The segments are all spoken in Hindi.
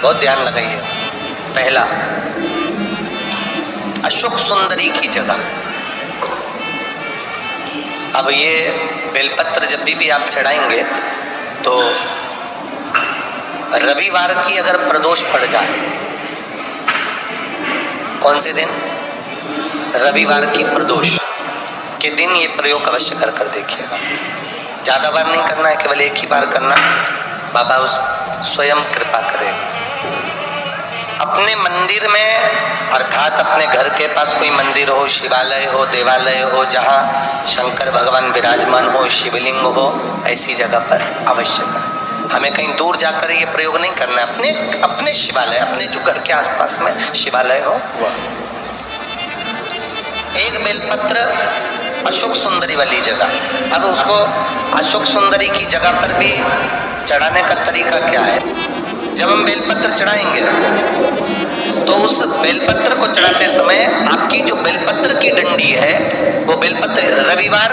बहुत ध्यान लगाइए। पहला, अशोक सुंदरी की जगह। अब ये बेलपत्र जब भी आप चढ़ाएंगे तो रविवार की अगर प्रदोष पड़ जाए, कौन से दिन? रविवार की प्रदोष के दिन ये प्रयोग अवश्य कर देखिएगा। ज्यादा बार नहीं करना है, केवल एक ही बार करना, बाबा उस स्वयं कृपा करेगा। अपने मंदिर में अर्थात अपने घर के पास कोई मंदिर हो, शिवालय हो, देवालय हो, जहाँ शंकर भगवान विराजमान हो, शिवलिंग हो, ऐसी जगह पर अवश्य करें। हमें कहीं दूर जाकर ये प्रयोग नहीं करना है। अपने शिवालय, अपने जो घर के आसपास में शिवालय हो वह। एक बेलपत्र अशोक सुंदरी वाली जगह। अब उसको अशोक सुंदरी की जगह पर भी चढ़ाने का तरीका क्या है? जब हम बेलपत्र चढ़ाएंगे तो उस बेलपत्र को चढ़ाते समय आपकी जो बेलपत्र की डंडी है वो बेलपत्र, रविवार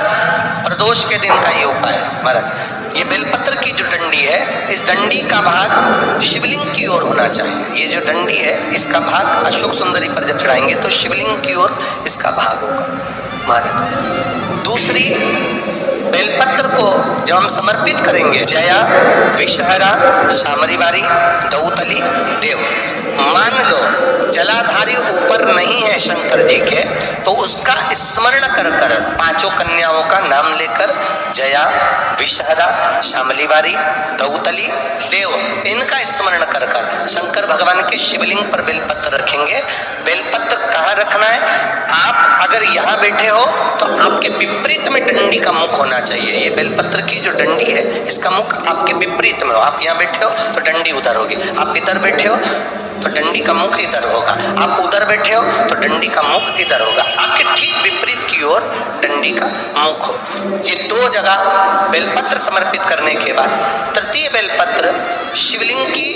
प्रदोष के दिन का ये उपाय है महाराज। ये बेलपत्र की जो डंडी है, इस डंडी का भाग शिवलिंग की ओर होना चाहिए। ये जो डंडी है इसका भाग अशोक सुंदरी पर जब चढ़ाएंगे तो शिवलिंग की ओर इसका भाग होगा महाराज। दूसरी, बेलपत्र को जब हम समर्पित करेंगे, जया विषहरा शामरीवारी दौतली देव, मान लो जलाधारी ऊपर नहीं है शंकर जी के, तो उसका स्मरण कर कर पांचों कन्याओं का नाम लेकर जया विषहरा शामलीवारी दौतली देव, इनका स्मरण कर कर शंकर भगवान के शिवलिंग पर बेलपत्र रखेंगे। बेलपत्र कहाँ रखना है? आप अगर यहाँ बैठे हो तो आपके विपरीत में डंडी का मुख होना चाहिए। ये बेलपत्र की जो डंडी है इसका मुख आपके विपरीत में हो। आप यहाँ बैठे हो तो डंडी उधर होगी, आप इधर बैठे हो तो डंडी का मुख इधर होगा, आप उधर बैठे हो तो डंडी का मुख इधर होगा, आपके ठीक विपरीत की ओर डंडी का मुख हो। ये दो जगह बेलपत्र समर्पित करने के बाद तृतीय बेलपत्र शिवलिंग की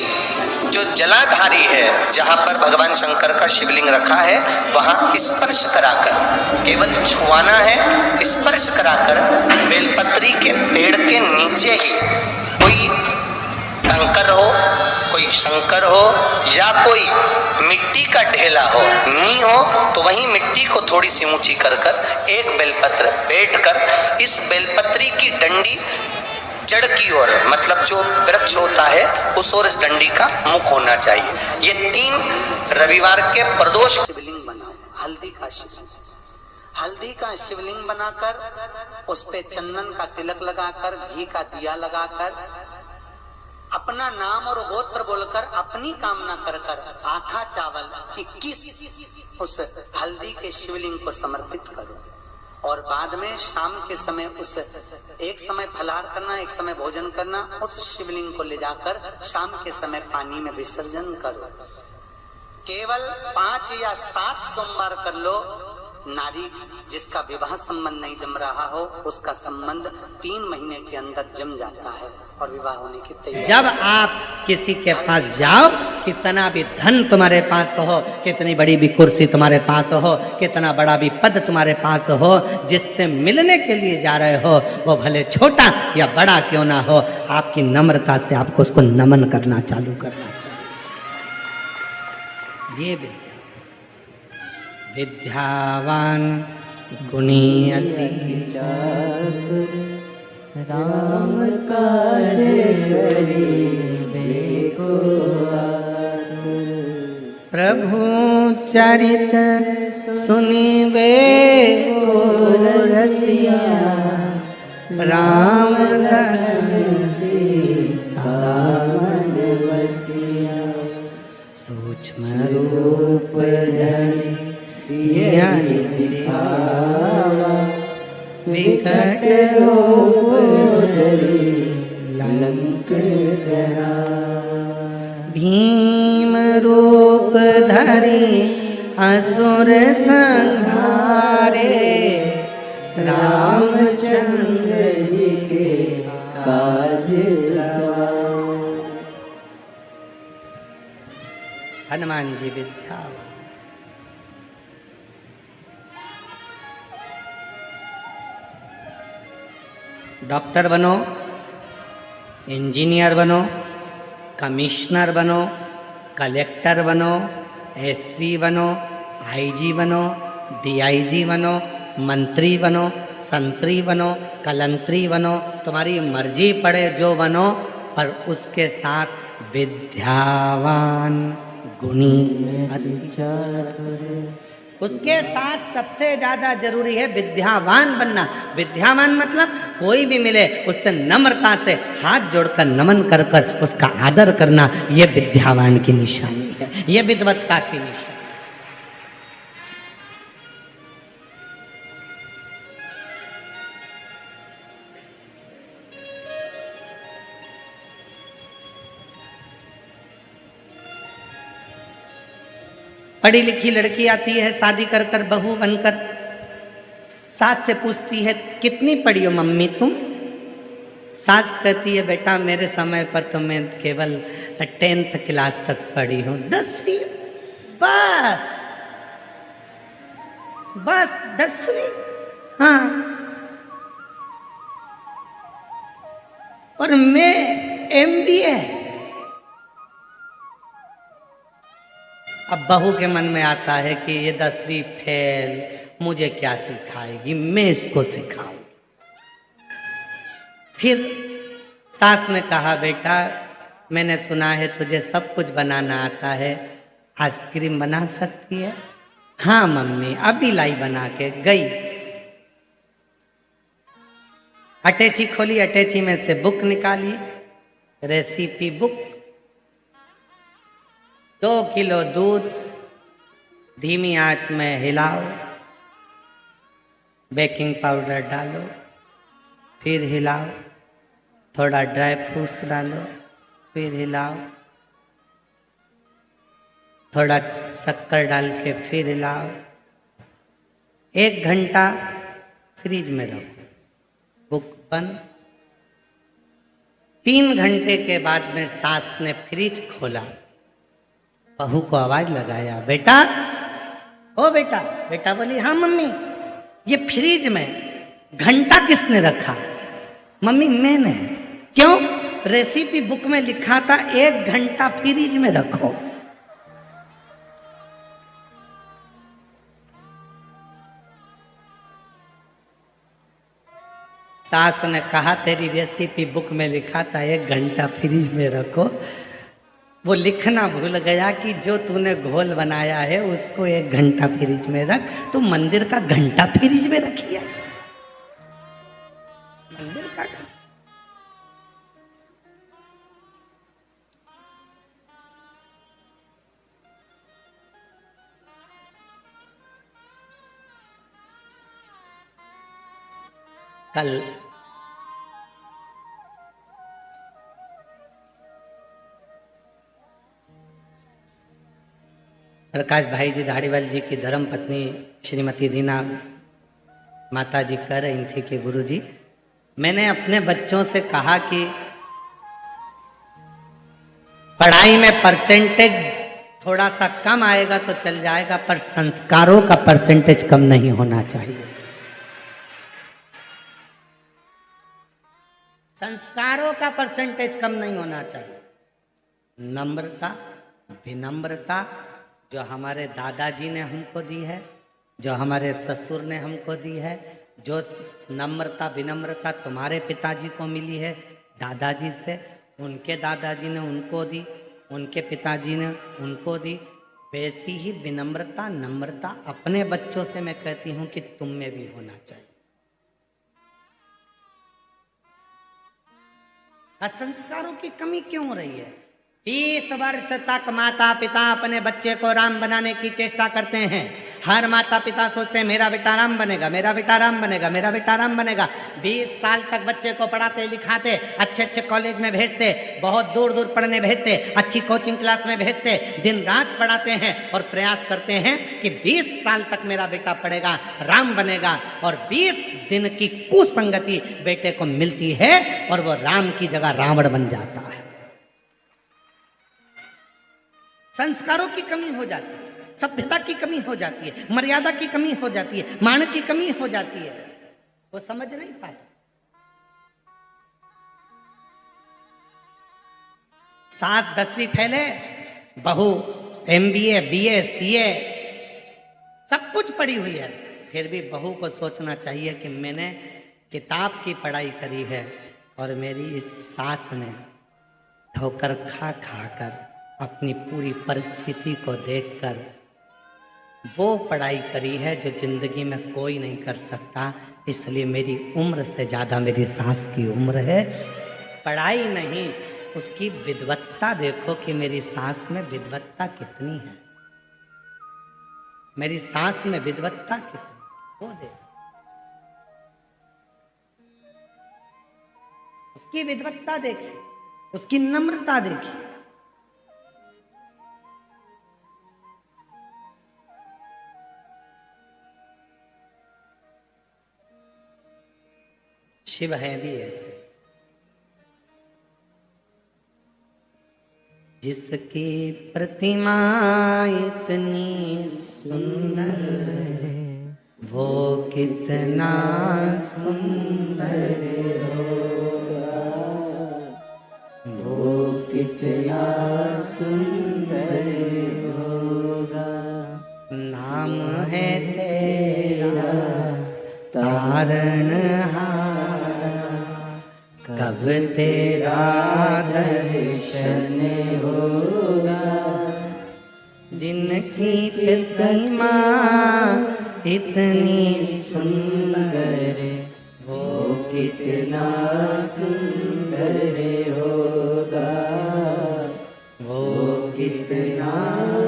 जो जलाधारी है, जहां पर भगवान शंकर का शिवलिंग रखा है, वहां स्पर्श कराकर, केवल छुआना है, स्पर्श कराकर बेलपत्री के पेड़ के नीचे ही कोई कंकर हो, कोई शंकर हो या कोई मिट्टी का ढेला हो, नी हो, तो वहीं मिट्टी को थोड़ी सी ऊंची कर कर एक बेलपत्र बैठकर इस बेलपत्री की डंडी जड़ की ओर, मतलब जो वृक्ष होता है उस ओर इस डंडी का मुख होना चाहिए। ये 3 रविवार के प्रदोष शिवलिंग बनाओ। हल्दी का शिवलिंग, हल्दी का शिवलिंग बनाकर उस पे चंदन का तिलक लगाकर, घी का दिया लगाकर, अपना नाम और गोत्र बोलकर, अपनी कामना कर कर आखा चावल 21 उस हल्दी के शिवलिंग को समर्पित करो। और बाद में शाम के समय उस एक समय फलाहार करना, एक समय भोजन करना, उस शिवलिंग को ले जाकर शाम के समय पानी में विसर्जन करो। केवल 5 या 7 सोमवार कर लो। नारी जिसका विवाह संबंध नहीं जम रहा हो उसका संबंध 3 महीने के अंदर जम जाता है और विवाह होने की तैयारी। जब आप किसी के पास जाओ, कितना भी धन तुम्हारे पास हो, कितनी बड़ी भी कुर्सी तुम्हारे पास हो, कितना बड़ा भी पद तुम्हारे पास हो, जिससे मिलने के लिए जा रहे हो वो भले छोटा या बड़ा क्यों ना हो, आपकी नम्रता से आपको उसको नमन करना चालू करना चाहिए। ये विद्यावान गुणी अति चातुर, राम काज करिबे को आतुर, प्रभु चरित सुनिबे को रसिया, राम लखन सीता मन बसिया, सूक्ष्म रूप धरि सिया दिखावा, विकट रूप धरि लंक जरा, भीम रूप धरि असुर संहारे, रामचंद्र जी के काज सवारे। हनुमान जी विद्यावान। डॉक्टर बनो, इंजीनियर बनो, कमिश्नर बनो, कलेक्टर बनो, एसपी बनो, आईजी बनो, डीआईजी बनो, मंत्री बनो, संतरी बनो, कलंतरी बनो, तुम्हारी मर्जी पड़े जो बनो, पर उसके साथ विद्यावान, गुणी, अति चातुर। उसके साथ सबसे ज्यादा जरूरी है विद्यावान बनना। विद्यावान मतलब कोई भी मिले उससे नम्रता से हाथ जोड़कर नमन कर कर उसका आदर करना, यह विद्यावान की निशानी है, यह विद्वत्ता की निशानी। पढ़ी लिखी लड़की आती है शादी कर कर बहू बनकर, सास से पूछती है कितनी पढ़ी हो मम्मी तुम? सास कहती है बेटा मेरे समय पर तो मैं केवल 10th क्लास तक पढ़ी हूं, 10वीं, बस बस 10वीं। हाँ, और मैं MBA। अब बहू के मन में आता है कि ये 10वीं फेल, मुझे क्या सिखाएगी, मैं इसको सिखाऊं। फिर सास ने कहा बेटा मैंने सुना है तुझे सब कुछ बनाना आता है, आइसक्रीम बना सकती है? हाँ मम्मी, अभी लाई बना के गई। अटैची खोली, अटैची में से बुक निकाली, रेसिपी बुक। 2 किलो दूध धीमी आंच में हिलाओ, बेकिंग पाउडर डालो, फिर हिलाओ, थोड़ा ड्राई फ्रूट्स डालो, फिर हिलाओ, थोड़ा शक्कर डाल के फिर हिलाओ, 1 घंटा फ्रिज में रखो, बुक बंद। 3 घंटे के बाद में सास ने फ्रिज खोला, बहू को आवाज लगाया बेटा, ओ बेटा। बेटा बोली हाँ मम्मी। ये फ्रिज में घंटा किसने रखा? मम्मी मैंने। क्यों? रेसिपी बुक में लिखा था 1 घंटा फ्रिज में रखो। सास ने कहा तेरी रेसिपी बुक में लिखा था 1 घंटा फ्रिज में रखो, वो लिखना भूल गया कि जो तूने घोल बनाया है उसको 1 घंटा फ्रिज में रख। तू मंदिर का घंटा फ्रिज में रखिए, मंदिर का घंटा। कल प्रकाश भाई जी धाड़ीवाल जी की धर्म पत्नी श्रीमती दीना माता जी कह रही थी कि गुरुजी मैंने अपने बच्चों से कहा कि पढ़ाई में परसेंटेज थोड़ा सा कम आएगा तो चल जाएगा, पर संस्कारों का परसेंटेज कम नहीं होना चाहिए। संस्कारों का परसेंटेज कम नहीं होना चाहिए। नम्रता, विनम्रता जो हमारे दादाजी ने हमको दी है, जो हमारे ससुर ने हमको दी है, जो नम्रता विनम्रता तुम्हारे पिताजी को मिली है दादाजी से, उनके दादाजी ने उनको दी, उनके पिताजी ने उनको दी, वैसी ही विनम्रता नम्रता अपने बच्चों से मैं कहती हूं कि तुम में भी होना चाहिए। संस्कारों की कमी क्यों हो रही है? 20 वर्ष तक माता पिता अपने बच्चे को राम बनाने की चेष्टा करते हैं। हर माता पिता सोचते हैं मेरा बेटा राम बनेगा, मेरा बेटा राम बनेगा, मेरा बेटा राम बनेगा। 20 साल तक बच्चे को पढ़ाते लिखाते, अच्छे अच्छे कॉलेज में भेजते, बहुत दूर दूर पढ़ने भेजते, अच्छी कोचिंग क्लास में भेजते, दिन रात पढ़ाते हैं और प्रयास करते हैं कि 20 साल तक मेरा बेटा पढ़ेगा, राम बनेगा। और 20 दिन की कुसंगति बेटे को मिलती है और वो राम की जगह रावण बन जाता है। संस्कारों की कमी हो जाती है, सभ्यता की कमी हो जाती है, मर्यादा की कमी हो जाती है, मान की कमी हो जाती है। वो समझ नहीं पाते। सास 10वीं फेल है, बहू MBA BA CA सब कुछ पढ़ी हुई है, फिर भी बहू को सोचना चाहिए कि मैंने किताब की पढ़ाई करी है और मेरी इस सास ने ठोकर खा खा कर अपनी पूरी परिस्थिति को देखकर वो पढ़ाई करी है जो जिंदगी में कोई नहीं कर सकता, इसलिए मेरी उम्र से ज़्यादा मेरी सास की उम्र है। पढ़ाई नहीं, उसकी विद्वत्ता देखो कि मेरी सास में विद्वत्ता कितनी है, मेरी सास में विद्वत्ता कितनी, वो देखो उसकी विद्वत्ता देखिए, उसकी नम्रता देखिए। शिव है भी ऐसे, जिसकी प्रतिमा इतनी सुंदर है, वो कितना सुंदर होगा, वो कितना सुंदर होगा। नाम है तेरा तारणहार, कब तेरा दर्शन होगा। जिनकी प्रतिमा इतनी सुंदर, वो कितना सुंदर होगा, वो कितना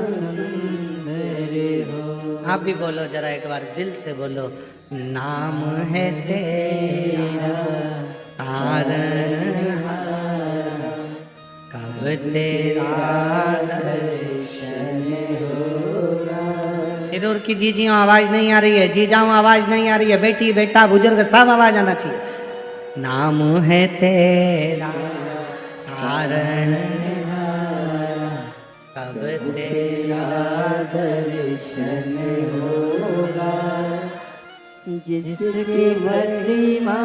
सुंदर होगा। आप भी बोलो जरा एक बार दिल से बोलो, नाम है तेरा तारणहार, कब तेरा दर्शन होगा। सिरूर की जीजियों आवाज नहीं आ रही है, जीजाओं आवाज नहीं आ रही है, बेटी बेटा बुजुर्ग सब आवाज आना चाहिए। नाम है तेरा तारणहार, कब तेरा दर्शन होगा। जिसकी प्रतिमा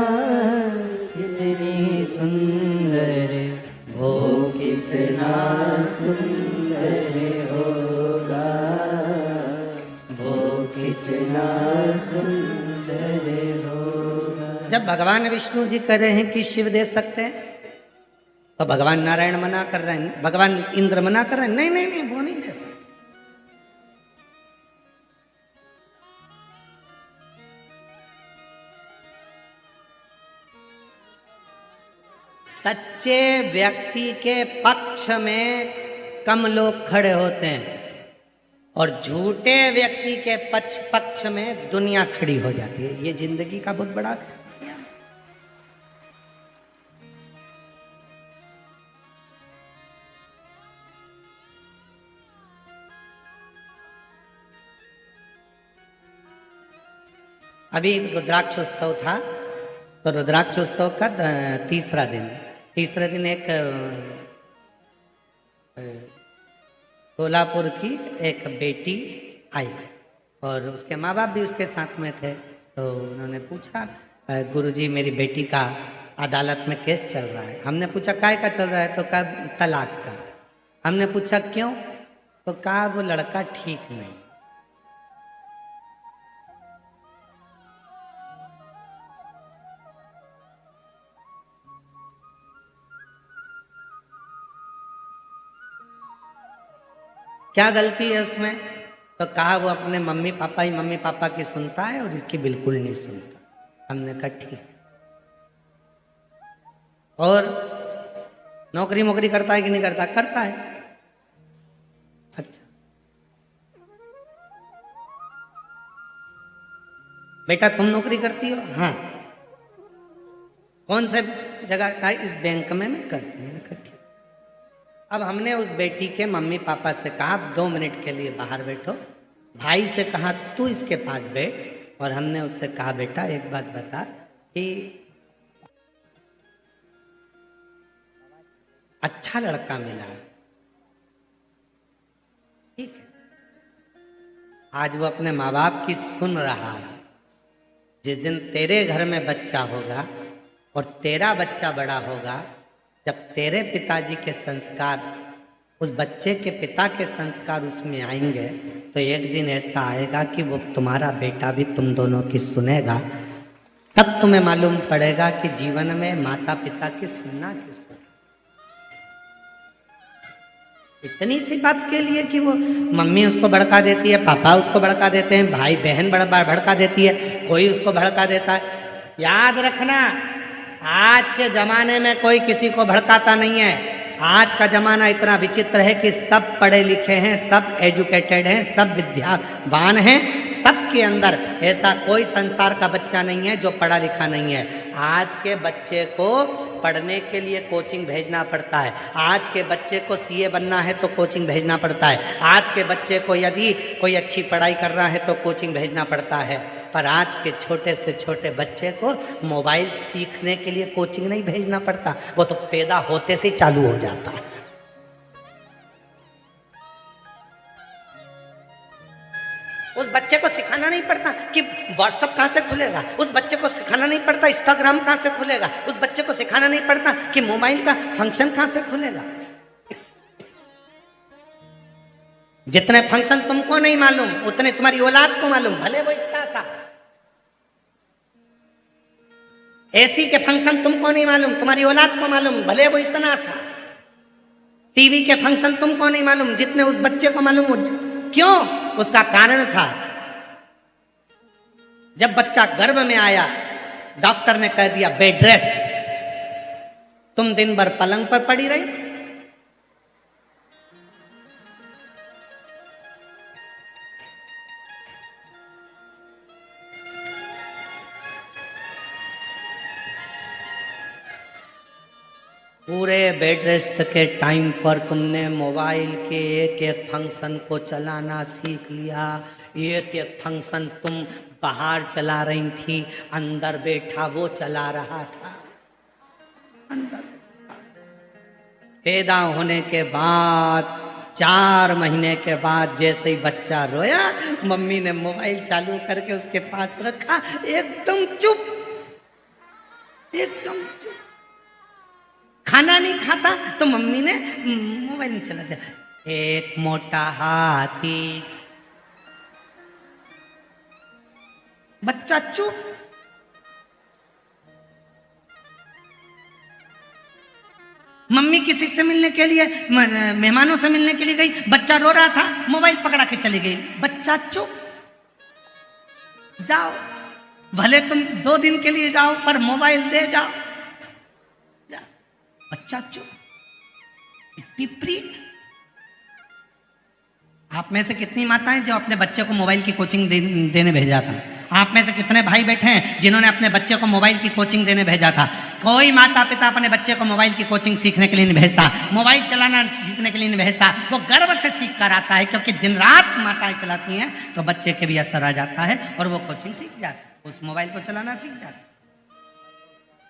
कितनी सुंदर, वो कितना सुंदर होगा, वो कितना सुंदर होगा। जब भगवान विष्णु जी कह रहे हैं कि शिव दे सकते हैं, तो भगवान नारायण मना कर रहे हैं, भगवान इंद्र मना कर रहे हैं, नहीं नहीं नहीं वो नहीं दे सकते। सच्चे व्यक्ति के पक्ष में कम लोग खड़े होते हैं और झूठे व्यक्ति के पक्ष में दुनिया खड़ी हो जाती है। ये जिंदगी का बहुत बड़ा अभी रुद्राक्षोत्सव था, तो रुद्राक्षोत्सव का तीसरा दिन एक सोलापुर की एक बेटी आई और उसके माँ बाप भी उसके साथ में थे। तो उन्होंने पूछा, गुरुजी मेरी बेटी का अदालत में केस चल रहा है। हमने पूछा काय का चल रहा है? तो कहा तलाक का। हमने पूछा क्यों? तो कहा वो लड़का ठीक नहीं। क्या गलती है उसमें? तो कहा वो अपने मम्मी पापा की सुनता है और इसकी बिल्कुल नहीं सुनता। हमने कहा ठीक। और नौकरी करता है कि नहीं करता? करता है। अच्छा बेटा तुम नौकरी करती हो? हाँ। कौन से जगह का? इस बैंक में मैं करती हूँ। ठीक। अब हमने उस बेटी के मम्मी पापा से कहा 2 मिनट के लिए बाहर बैठो। भाई से कहा तू इसके पास बैठ। और हमने उससे कहा बेटा एक बात बता कि अच्छा लड़का मिला है, ठीक है, आज वो अपने माँ बाप की सुन रहा है। जिस दिन तेरे घर में बच्चा होगा और तेरा बच्चा बड़ा होगा, जब तेरे पिताजी के संस्कार उस बच्चे के पिता के संस्कार उसमें आएंगे तो एक दिन ऐसा आएगा कि वो तुम्हारा बेटा भी तुम दोनों की सुनेगा। तब तुम्हें मालूम पड़ेगा कि जीवन में माता पिता की सुनना किसको। इतनी सी बात के लिए कि वो मम्मी उसको भड़का देती है, पापा उसको भड़का देते हैं, भाई बहन भड़का देती है, कोई उसको भड़का देता है। याद रखना, आज के जमाने में कोई किसी को भड़काता नहीं है। आज का जमाना इतना विचित्र है कि सब पढ़े लिखे हैं, सब एजुकेटेड हैं, सब विद्यावान हैं। सबके अंदर ऐसा कोई संसार का बच्चा नहीं है जो पढ़ा लिखा नहीं है। आज के बच्चे को पढ़ने के लिए कोचिंग भेजना पड़ता है। आज के बच्चे को सीए बनना है तो कोचिंग भेजना पड़ता है। आज के बच्चे को यदि कोई अच्छी पढ़ाई कर रहा है तो कोचिंग भेजना पड़ता है। पर आज के छोटे से छोटे बच्चे को मोबाइल सीखने के लिए कोचिंग नहीं भेजना पड़ता, वो तो पैदा होते से चालू हो जाता है। उस बच्चे को सिखाना नहीं पड़ता कि व्हाट्सएप कहां से खुलेगा, उस बच्चे को सिखाना नहीं पड़ता इंस्टाग्राम कहां से खुलेगा, उस बच्चे को सिखाना नहीं पड़ता कि मोबाइल का फंक्शन कहां से खुलेगा। जितने फंक्शन तुमको नहीं मालूम उतने तुम्हारी औलाद को मालूम, भले वो इतना सा। एसी के फंक्शन तुमको नहीं मालूम, तुम्हारी औलाद को मालूम, भले वो इतना सा। टीवी के फंक्शन तुमको नहीं मालूम जितने उस बच्चे को मालूम। क्यों? उसका कारण था, जब बच्चा गर्भ में आया डॉक्टर ने कह दिया बेड रेस्ट, तुम दिन भर पलंग पर पड़ी रही। पूरे बेड रेस्ट के टाइम पर तुमने मोबाइल के एक एक फंक्शन को चलाना सीख लिया। एक एक फंक्शन तुम बाहर चला रही थी, अंदर बैठा वो चला रहा था। अंदर पैदा होने के बाद 4 महीने के बाद जैसे ही बच्चा रोया, मम्मी ने मोबाइल चालू करके उसके पास रखा, एकदम चुप, एकदम चुप। खाना नहीं खाता तो मम्मी ने मोबाइल में चला दिया। एक मोटा हाथी, बच्चा चुप। मम्मी किसी से मिलने के लिए, मेहमानों से मिलने के लिए गई, बच्चा रो रहा था, मोबाइल पकड़ा के चली गई, बच्चा चुप। जाओ, भले तुम 2 दिन के लिए जाओ पर मोबाइल दे जाओ, बच्चा चुप। इतनी प्रीत। आप में से कितनी माताएं जो अपने बच्चे को मोबाइल की कोचिंग देने भेजा था? आप में से कितने भाई बैठे हैं जिन्होंने अपने बच्चे को मोबाइल की कोचिंग देने भेजा था? कोई माता पिता अपने बच्चे को मोबाइल की कोचिंग सीखने के लिए नहीं भेजता, मोबाइल चलाना सीखने के लिए नहीं भेजता। वो गर्व से सीख कर आता है, क्योंकि दिन रात माताएं चलाती हैं तो बच्चे के भी असर आ जाता है और वो कोचिंग सीख जाता है, उस मोबाइल को चलाना सीख जाता है।